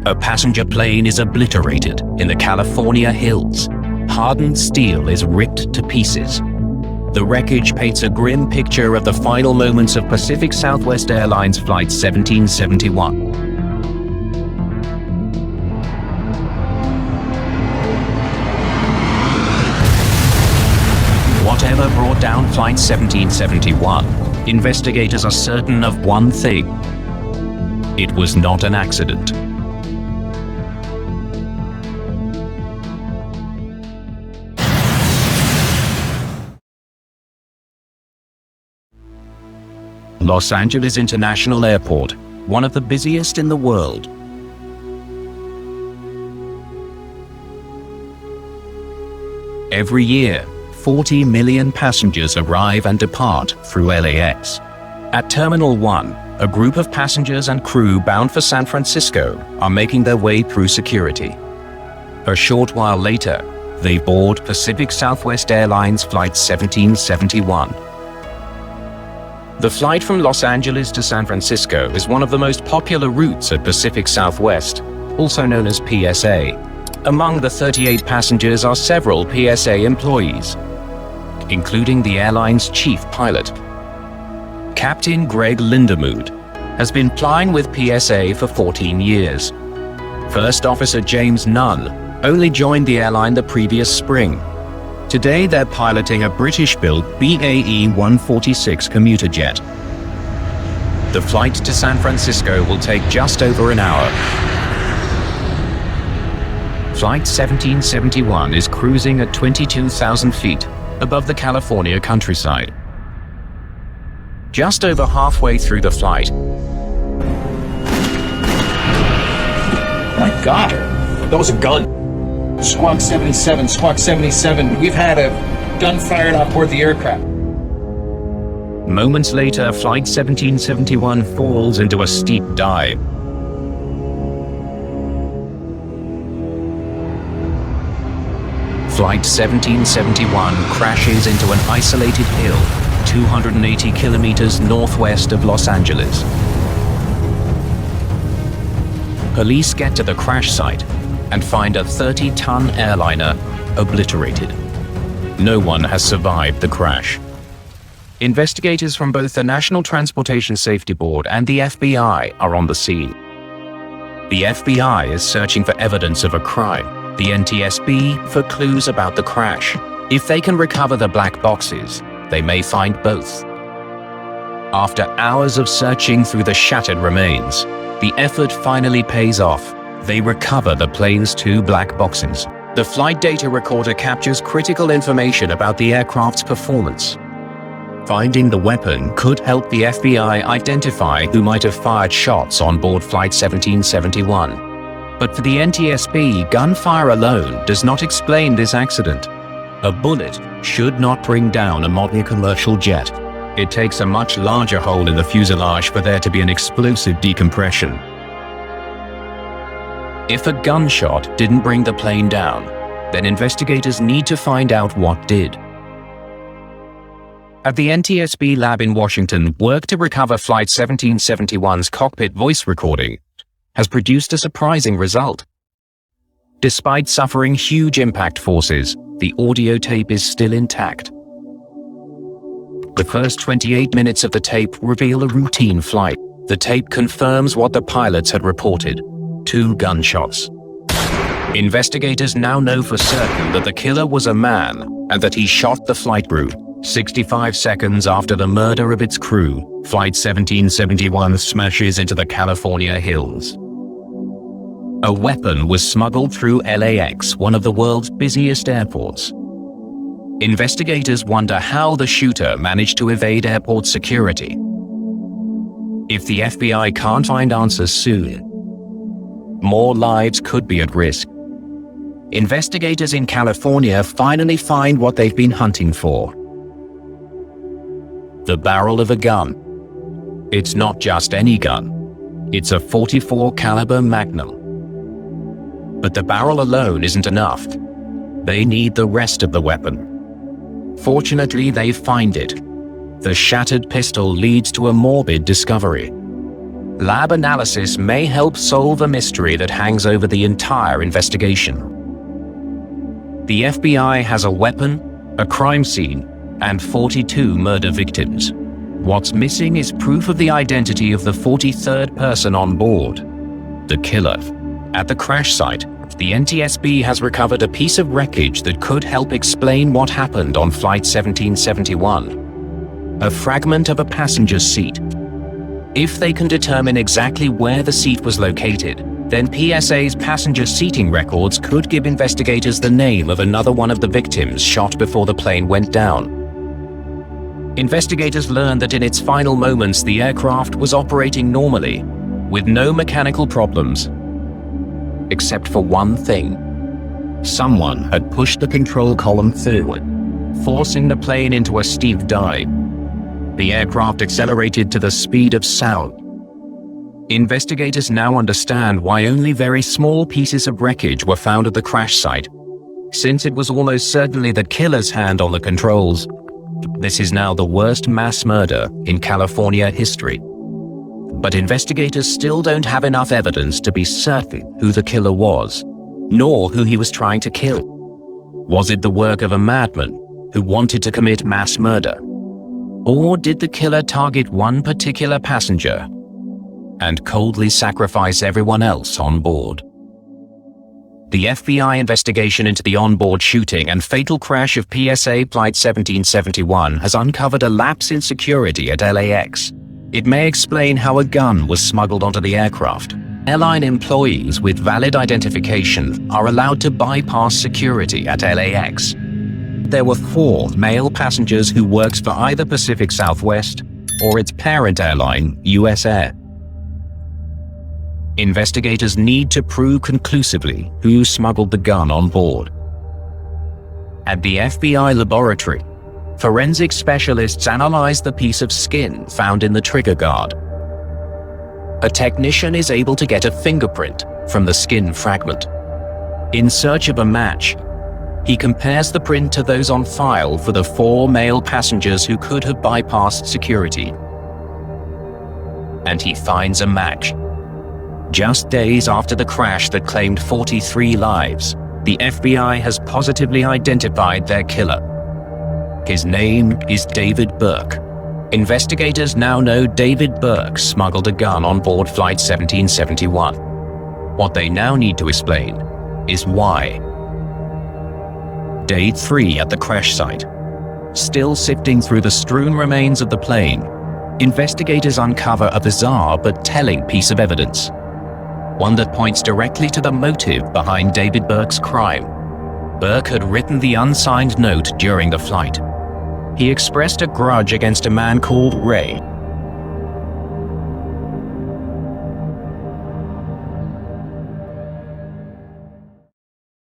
A passenger plane is obliterated in the California hills. Hardened steel is ripped to pieces. The wreckage paints a grim picture of the final moments of Pacific Southwest Airlines Flight 1771. Whatever brought down Flight 1771, investigators are certain of one thing: it was not an accident. Los Angeles International Airport, one of the busiest in the world. Every year, 40 million passengers arrive and depart through LAX. At Terminal 1, a group of passengers and crew bound for San Francisco are making their way through security. A short while later, they board Pacific Southwest Airlines Flight 1771. The flight from Los Angeles to San Francisco is one of the most popular routes at Pacific Southwest, also known as PSA. Among the 38 passengers are several PSA employees, including the airline's chief pilot. Captain Greg Lindemood has been flying with PSA for 14 years. First Officer James Nunn only joined the airline the previous spring. Today they're piloting a British-built BAE 146 commuter jet. The flight to San Francisco will take just over an hour. Flight 1771 is cruising at 22,000 feet above the California countryside. Just over halfway through the flight. My God, that was a gun. Squawk 77, Squawk 77. We've had a gun fired off board the aircraft. Moments later, Flight 1771 falls into a steep dive. Flight 1771 crashes into an isolated hill 280 kilometers northwest of Los Angeles. Police get to the crash site and find a 30-ton airliner obliterated. No one has survived the crash. Investigators from both the National Transportation Safety Board and the FBI are on the scene. The FBI is searching for evidence of a crime, the NTSB for clues about the crash. If they can recover the black boxes, they may find both. After hours of searching through the shattered remains, the effort finally pays off. They recover the plane's 2 black boxes. The flight data recorder captures critical information about the aircraft's performance. Finding the weapon could help the FBI identify who might have fired shots on board Flight 1771. But for the NTSB, gunfire alone does not explain this accident. A bullet should not bring down a modern commercial jet. It takes a much larger hole in the fuselage for there to be an explosive decompression. If a gunshot didn't bring the plane down, then investigators need to find out what did. At the NTSB lab in Washington, work to recover Flight 1771's cockpit voice recording has produced a surprising result. Despite suffering huge impact forces, the audio tape is still intact. The first 28 minutes of the tape reveal a routine flight. The tape confirms what the pilots had reported: 2 gunshots. Investigators now know for certain that the killer was a man and that he shot the flight crew. 65 seconds after the murder of its crew, Flight 1771 smashes into the California hills. A weapon was smuggled through LAX, one of the world's busiest airports. Investigators wonder how the shooter managed to evade airport security. If the FBI can't find answers soon, more lives could be at risk. Investigators in California finally find what they've been hunting for: the barrel of a gun. It's not just any gun. It's a .44 caliber Magnum. But the barrel alone isn't enough. They need the rest of the weapon. Fortunately, they find it. The shattered pistol leads to a morbid discovery. lab analysis may help solve a mystery that hangs over the entire investigation. The FBI has a weapon, a crime scene, and 42 murder victims. What's missing is proof of the identity of the 43rd person on board, the killer. At the crash site, the NTSB has recovered a piece of wreckage that could help explain what happened on Flight 1771. A fragment of a passenger seat. If they can determine exactly where the seat was located, then PSA's passenger seating records could give investigators the name of another one of the victims shot before the plane went down. Investigators learned that in its final moments the aircraft was operating normally, with no mechanical problems. Except for one thing. Someone had pushed the control column forward, forcing the plane into a steep dive. The aircraft accelerated to the speed of sound. Investigators now understand why only very small pieces of wreckage were found at the crash site, since it was almost certainly the killer's hand on the controls. This is now the worst mass murder in California history. But investigators still don't have enough evidence to be certain who the killer was, nor who he was trying to kill. Was it the work of a madman who wanted to commit mass murder? Or did the killer target one particular passenger and coldly sacrifice everyone else on board? The FBI investigation into the onboard shooting and fatal crash of PSA Flight 1771 has uncovered a lapse in security at LAX. It may explain how a gun was smuggled onto the aircraft. Airline employees with valid identification are allowed to bypass security at LAX. There were 4 male passengers who worked for either Pacific Southwest or its parent airline, US Air. Investigators need to prove conclusively who smuggled the gun on board. At the FBI laboratory, forensic specialists analyzed the piece of skin found in the trigger guard. A technician is able to get a fingerprint from the skin fragment. In search of a match, he compares the print to those on file for the 4 male passengers who could have bypassed security. And he finds a match. Just days after the crash that claimed 43 lives, the FBI has positively identified their killer. His name is David Burke. Investigators now know David Burke smuggled a gun on board Flight 1771. What they now need to explain is why. Day 3 at the crash site. Still sifting through the strewn remains of the plane, investigators uncover a bizarre but telling piece of evidence. One that points directly to the motive behind David Burke's crime. Burke had written the unsigned note during the flight. He expressed a grudge against a man called Ray,